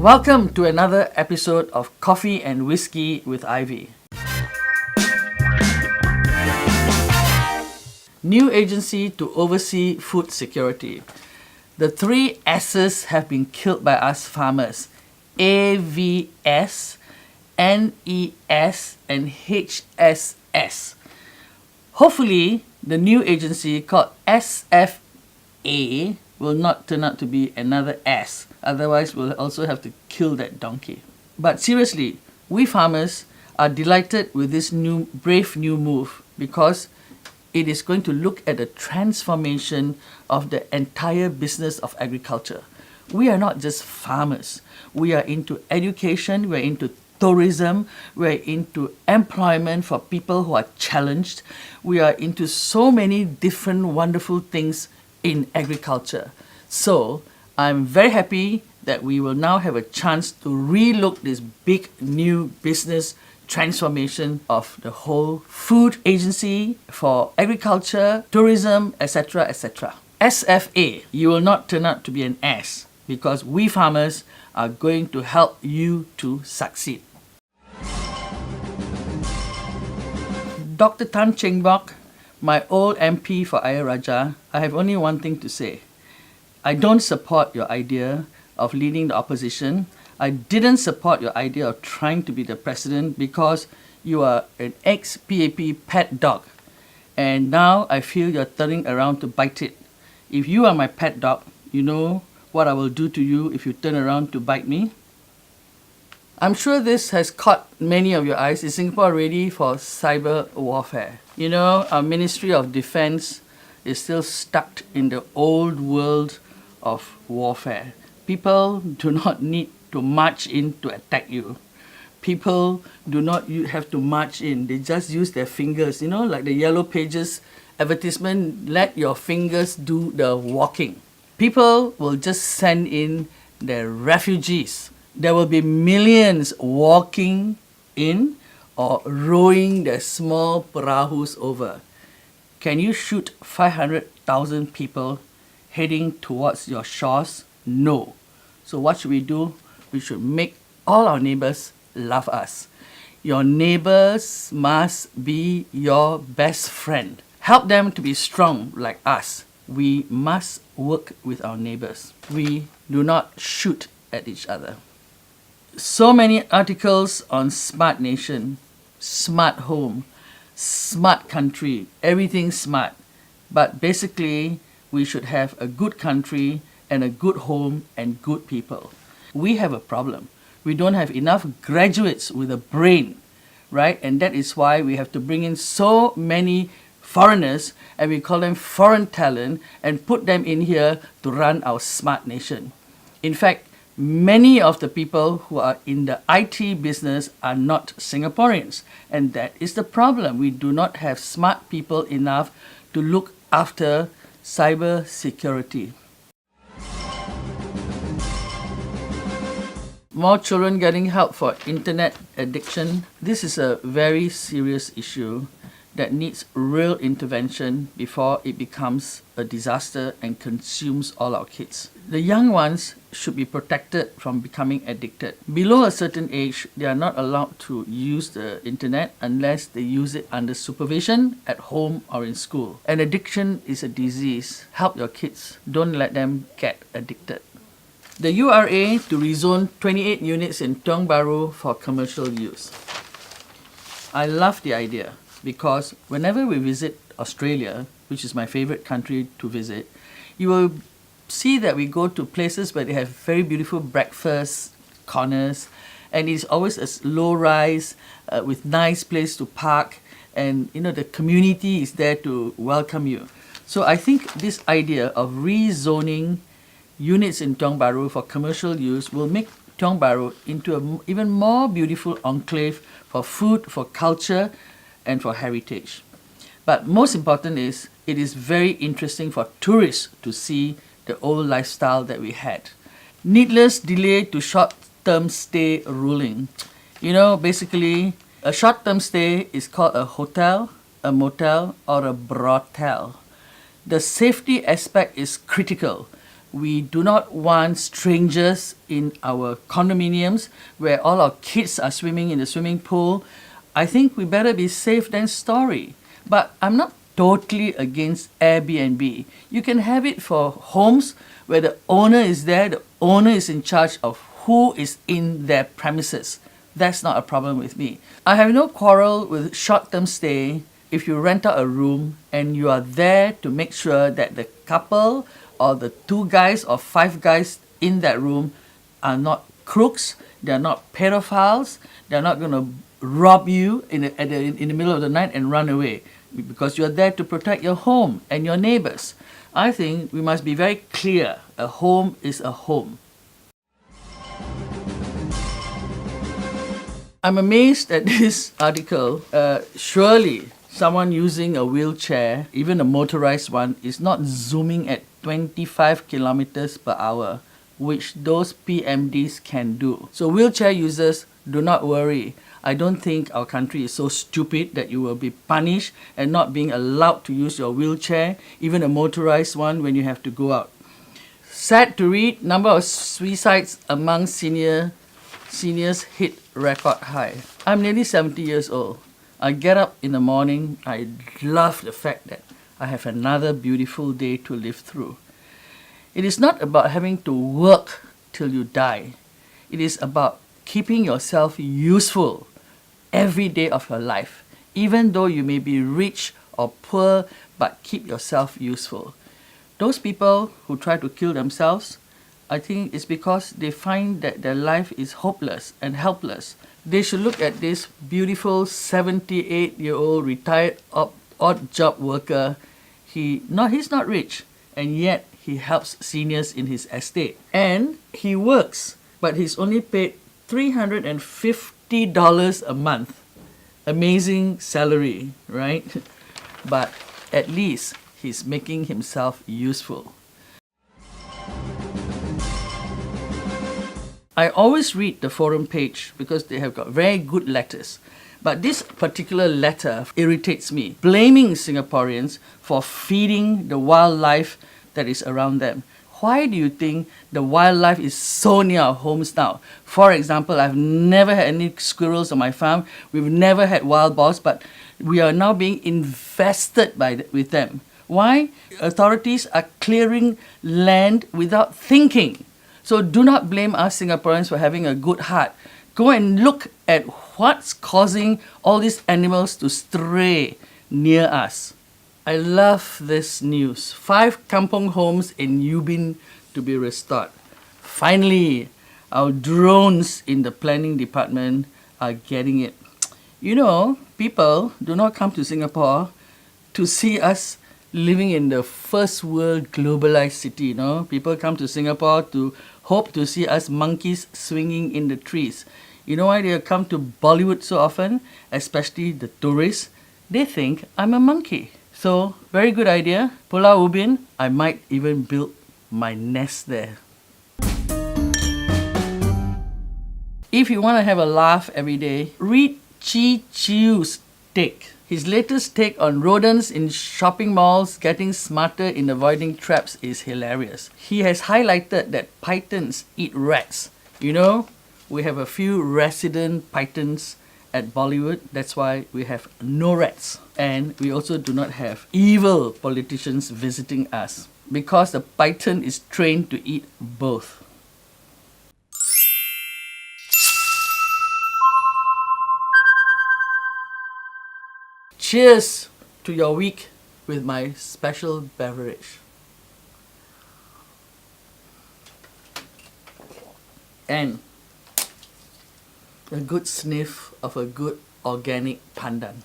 Welcome to another episode of Coffee and Whiskey with Ivy. New agency to oversee food security. The three S's have been killed by us farmers: AVS, NES, and HSS. Hopefully, the new agency called SFA will not turn out to be another S. Otherwise, we'll also have to kill that donkey. But seriously, we farmers are delighted with this brave new move because it is going to look at the transformation of the entire business of agriculture. We are not just farmers. We are into education, we're into tourism, we're into employment for people who are challenged. We are into so many different wonderful things in agriculture. So I'm very happy that we will now have a chance to relook this big new business transformation of the whole food agency for agriculture, tourism, etc., etc. SFA, you will not turn out to be an S because we farmers are going to help you to succeed. Dr. Tan Cheng Bok, my old MP for Ayer Rajah, I have only one thing to say. I don't support your idea of leading the opposition. I didn't support your idea of trying to be the president because you are an ex-PAP pet dog. And now I feel you're turning around to bite it. If you are my pet dog, you know what I will do to you if you turn around to bite me? I'm sure this has caught many of your eyes. Is Singapore ready for cyber warfare? You know, our Ministry of Defence is still stuck in the old world of warfare. People do not need to march in to attack you. People do not have to march in. They just use their fingers. You know, like the Yellow Pages advertisement, let your fingers do the walking. People will just send in their refugees. There will be millions walking in or rowing their small parahus over. Can you shoot 500,000 people heading towards your shores? No. So what should we do? We should make all our neighbors love us. Your neighbors must be your best friend. Help them to be strong like us. We must work with our neighbors. We do not shoot at each other. So many articles on smart nation, smart home, smart country, everything smart. But basically, we should have a good country and a good home and good people. We have a problem. We don't have enough graduates with a brain, right? And that is why we have to bring in so many foreigners, and we call them foreign talent, and put them in here to run our smart nation. In fact, many of the people who are in the IT business are not Singaporeans, and that is the problem. We do not have smart people enough to look after cyber security. More children getting help for internet addiction. This is a very serious issue that needs real intervention before it becomes a disaster and consumes all our kids. The young ones should be protected from becoming addicted. Below a certain age, they are not allowed to use the internet unless they use it under supervision at home or in school. An addiction is a disease. Help your kids. Don't let them get addicted. The URA to rezone 28 units in Tiong Bahru for commercial use. I love the idea because whenever we visit Australia, which is my favorite country to visit, you will see that we go to places where they have very beautiful breakfast corners, and it's always a low rise with nice place to park, and you know the community is there to welcome you. So I think this idea of rezoning units in Tiong Bahru for commercial use will make Tiong Bahru into an even more beautiful enclave for food, for culture, and for heritage. But most important is, it is very interesting for tourists to see the old lifestyle that we had. Needless delay to short-term stay ruling. You know, basically, a short-term stay is called a hotel, a motel, or a brothel. The safety aspect is critical. We do not want strangers in our condominiums where all our kids are swimming in the swimming pool. I think we better be safe than sorry. But I'm not totally against Airbnb. You can have it for homes where the owner is there, the owner is in charge of who is in their premises. That's not a problem with me. I have no quarrel with short-term stay if you rent out a room and you are there to make sure that the couple or the 2 guys or 5 guys in that room are not crooks, they're not pedophiles, they're not going to rob you in the middle of the night and run away, because you're there to protect your home and your neighbors. I think we must be very clear. A home is a home. I'm amazed at this article. Surely someone using a wheelchair, even a motorized one, is not zooming at 25 kilometers per hour, which those PMDs can do. So wheelchair users, do not worry. I don't think our country is so stupid that you will be punished and not being allowed to use your wheelchair, even a motorized one, when you have to go out. Sad to read, number of suicides among seniors hit record high. I'm nearly 70 years old. I get up in the morning. I love the fact that I have another beautiful day to live through. It is not about having to work till you die. It is about keeping yourself useful every day of your life, even though you may be rich or poor, but keep yourself useful. Those people who try to kill themselves, I think it's because they find that their life is hopeless and helpless. They should look at this beautiful 78-year-old retired odd job worker. He's not rich, and yet he helps seniors in his estate. And he works, but he's only paid $350 a month. Amazing salary, right? But at least he's making himself useful. I always read the forum page because they have got very good letters. But this particular letter irritates me, blaming Singaporeans for feeding the wildlife that is around them. Why do you think the wildlife is so near our homes now? For example, I've never had any squirrels on my farm. We've never had wild boars, but we are now being infested with them. Why? Authorities are clearing land without thinking. So do not blame us Singaporeans for having a good heart. Go and look at what's causing all these animals to stray near us. I love this news. 5 kampong homes in Ubin to be restored. Finally, our drones in the planning department are getting it. You know, people do not come to Singapore to see us living in the first world globalized city, you know. People come to Singapore to hope to see us monkeys swinging in the trees. You know why they come to Bollywood so often? Especially the tourists. They think I'm a monkey. So, very good idea. Pulau Ubin, I might even build my nest there. If you want to have a laugh every day, read Chi Chiu's take. His latest take on rodents in shopping malls getting smarter in avoiding traps is hilarious. He has highlighted that pythons eat rats. You know, we have a few resident pythons at Bollywood. That's why we have no rats. And we also do not have evil politicians visiting us, because the python is trained to eat both. Cheers to your week with my special beverage. And a good sniff of a good organic pandan.